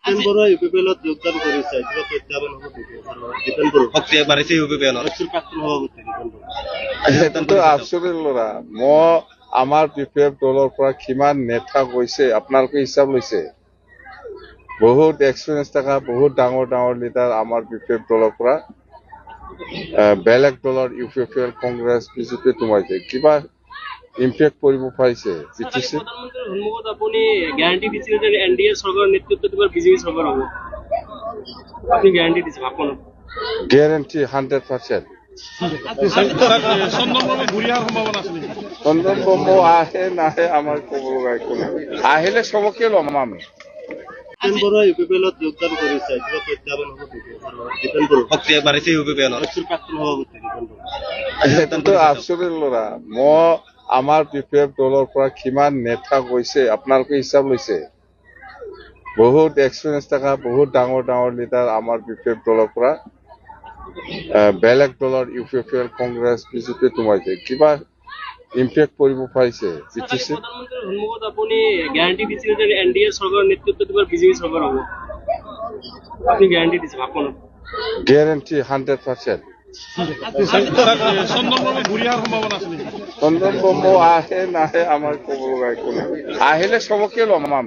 জিতেন বড়ুৱা ইউপিপিএলত যোগদান কৰিছে কিবা প্ৰত্যাহ্বান হ'ব জিতেন বড়ুৱা শক্তি বাঢ়িছে ইউপিপিএলৰ প্ৰাক্তন সভাপতি জিতেন বড়ুৱা সেইটোতো আচৰিত ল'ৰা মই আমাৰ পিপিএফ দলৰ পৰা কিমান নেতা গৈছে আপোনালোকে হিচাপ লৈছে বহুত এক্সপিৰিয়েঞ্চ থকা বহুত ডাঙৰ ডাঙৰ লিডাৰ আমাৰ পিপিএফ দলৰ পৰা বেলেগ দলৰ ইউপিপিএল কংগ্ৰেছ বিজেপি সোমাইছে কিবা ইম্পেক্ট কৰিব পাৰিছে প্ৰধানমন্ত্ৰীৰ সন্মুখত আপুনি গ্যাৰাণ্টি দিছিল যে এনডিএ চৰকাৰৰ নেতৃত্বত এবাৰ বিজেপি চৰকাৰ হ'ব আপুনি গ্যাৰাণ্টি দিছে ভাষণত গেৰেণ্টি 100%। চন্দন বাবু আহে নাহে আমাৰ ক'ব লগা একো নাই আহিলে চবকে ল'ম আমি জিতেন বড়ুৱা ইউপিপিএলত যোগদান কৰিছে কিবা প্ৰত্যাহ্বান হ'ব জিতেন বড়ুৱা শক্তি বাঢ়িছে ইউপিপিএলৰ প্ৰাক্তন সভাপতি জিতেন বড়ুৱা সেইটোতো আচৰিত ল'ৰা মই আমাৰ পিপিএফ দলৰ পৰা কিমান নেতা গৈছে আপোনালোকে হিচাপ লৈছে বহুত এক্সপিৰিয়েঞ্চ থকা বহুত ডাঙৰ ডাঙৰ লিডাৰ আমাৰ পিপিএফ দলৰ পৰা বেলেগ দলৰ ইউপিপিএল কংগ্ৰেছ বিজেপি সোমাইছে কিবা ইম্পেক্ট কৰিব পাৰিছে প্ৰধানমন্ত্ৰীৰ সন্মুখত আপুনি গ্যাৰাণ্টি দিছিল যে এনডিএ চৰকাৰৰ নেতৃত্বত এবাৰ বিজেপি চৰকাৰ হ'ব আপুনি গ্যাৰাণ্টি দিছে ভাষণত গেৰেণ্টি 100%। চন্দন বাবু আহে নাহে আমাৰ ক'ব লগা একো নাই আহিলে চবকে ল'ম আমি